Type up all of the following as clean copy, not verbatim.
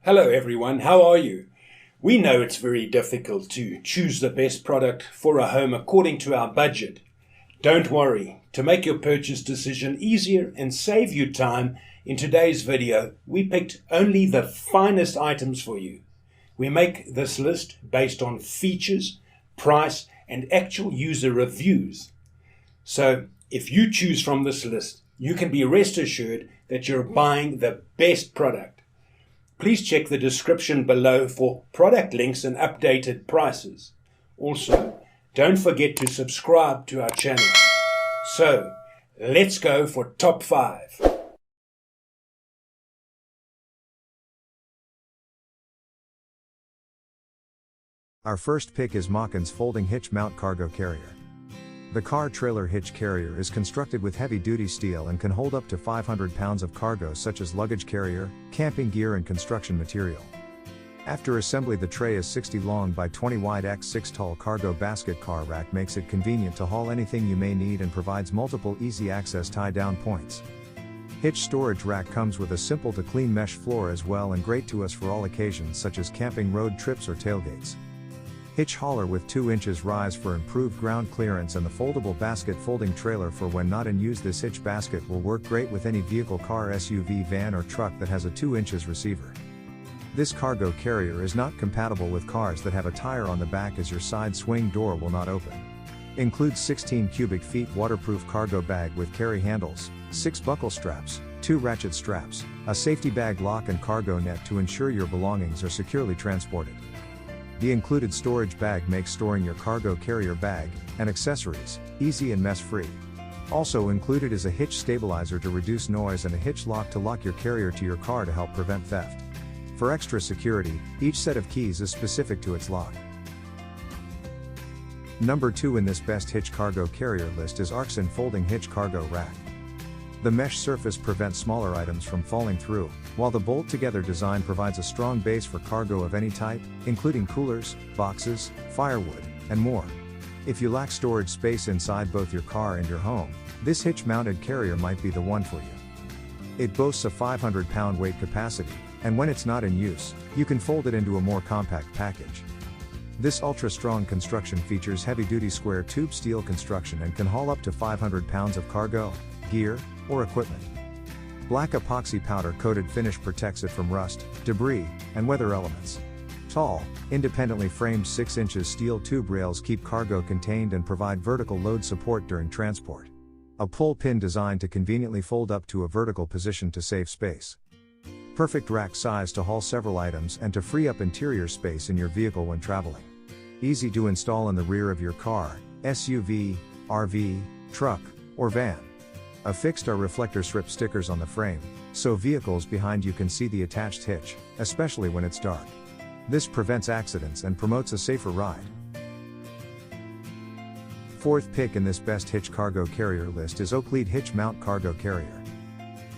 Hello everyone, how are you? We know it's very difficult to choose the best product for a home according to our budget. Don't worry, to make your purchase decision easier and save you time, in today's video we picked only the finest items for you. We make this list based on features, price and actual user reviews. So if you choose from this list, you can be rest assured that you're buying the best product. Please check the description below for product links and updated prices. Also, don't forget to subscribe to our channel. So, let's go for top 5. Our first pick is Machin's folding hitch mount cargo carrier. The car trailer hitch carrier is constructed with heavy-duty steel and can hold up to 500 pounds of cargo such as luggage carrier, camping gear and construction material. After assembly, the tray is 60 long by 20 wide x 6 tall cargo basket car rack makes it convenient to haul anything you may need and provides multiple easy access tie-down points. Hitch storage rack comes with a simple to clean mesh floor as well and great to us for all occasions such as camping road trips or tailgates. Hitch hauler with 2 inches rise for improved ground clearance and the foldable basket folding trailer for when not in use. This hitch basket will work great with any vehicle, car, SUV, van or truck that has a 2 inches receiver. This cargo carrier is not compatible with cars that have a tire on the back as your side swing door will not open. Includes 16 cubic feet waterproof cargo bag with carry handles, 6 buckle straps, 2 ratchet straps, a safety bag lock and cargo net to ensure your belongings are securely transported. The included storage bag makes storing your cargo carrier bag and accessories easy and mess-free. Also included is a hitch stabilizer to reduce noise and a hitch lock to lock your carrier to your car to help prevent theft. For extra security, each set of keys is specific to its lock. Number 2 in this best hitch cargo carrier list is Arxon folding hitch cargo rack. The mesh surface prevents smaller items from falling through, while the bolt-together design provides a strong base for cargo of any type, including coolers, boxes, firewood, and more. If you lack storage space inside both your car and your home, this hitch-mounted carrier might be the one for you. It boasts a 500-pound weight capacity, and when it's not in use, you can fold it into a more compact package. This ultra-strong construction features heavy-duty square tube steel construction and can haul up to 500 pounds of cargo, gear, or equipment. Black epoxy powder coated finish protects it from rust, debris, and weather elements. Tall, independently framed 6 inches steel tube rails keep cargo contained and provide vertical load support during transport. A pull pin designed to conveniently fold up to a vertical position to save space. Perfect rack size to haul several items and to free up interior space in your vehicle when traveling. Easy to install in the rear of your car, SUV, RV, truck, or van. Affixed are reflector strip stickers on the frame, so vehicles behind you can see the attached hitch, especially when it's dark. This prevents accidents and promotes a safer ride. Fourth pick in this best hitch cargo carrier list is Oaklead hitch mount cargo carrier.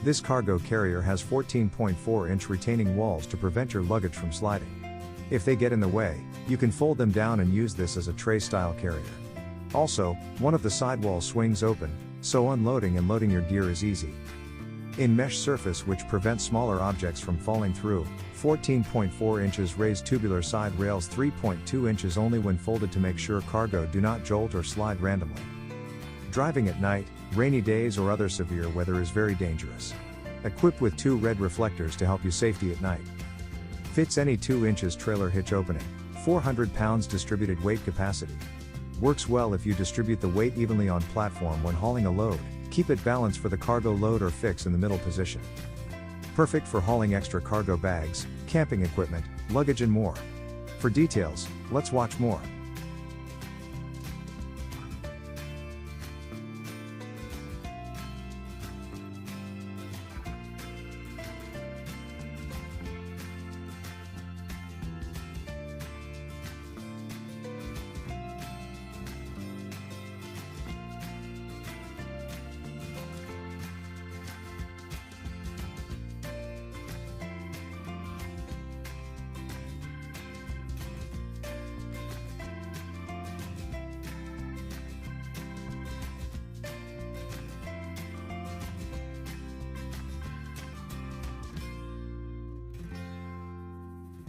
This cargo carrier has 14.4-inch retaining walls to prevent your luggage from sliding. If they get in the way, you can fold them down and use this as a tray-style carrier. Also, one of the sidewalls swings open, so unloading and loading your gear is easy. In mesh surface which prevents smaller objects from falling through, 14.4 inches raised tubular side rails 3.2 inches only when folded to make sure cargo do not jolt or slide randomly. Driving at night, rainy days or other severe weather is very dangerous. Equipped with 2 red reflectors to help you safety at night. Fits any 2 inches trailer hitch opening, 400 pounds distributed weight capacity. Works well if you distribute the weight evenly on platform when hauling a load, keep it balanced for the cargo load or fix in the middle position. Perfect for hauling extra cargo bags, camping equipment, luggage and more. For details, let's watch more.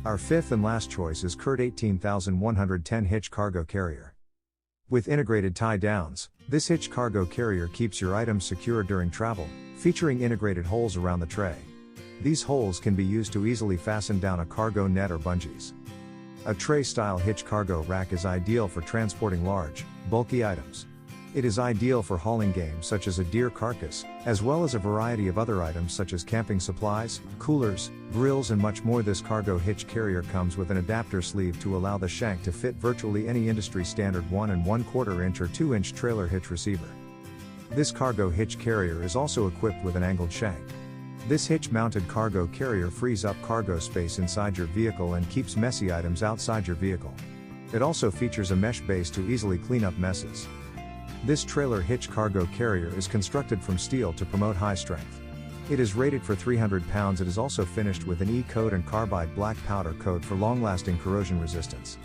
Our fifth and last choice is CURT 18110 Hitch Cargo Carrier. With integrated tie-downs, this hitch cargo carrier keeps your items secure during travel, featuring integrated holes around the tray. These holes can be used to easily fasten down a cargo net or bungees. A tray-style hitch cargo rack is ideal for transporting large, bulky items. It is ideal for hauling game such as a deer carcass, as well as a variety of other items such as camping supplies, coolers, grills and much more. This cargo hitch carrier comes with an adapter sleeve to allow the shank to fit virtually any industry standard 1 1/4 inch or 2 inch trailer hitch receiver. This cargo hitch carrier is also equipped with an angled shank. This hitch-mounted cargo carrier frees up cargo space inside your vehicle and keeps messy items outside your vehicle. It also features a mesh base to easily clean up messes. This trailer hitch cargo carrier is constructed from steel to promote high strength. It is rated for 300 pounds. It is also finished with an E-coat and carbide black powder coat for long-lasting corrosion resistance.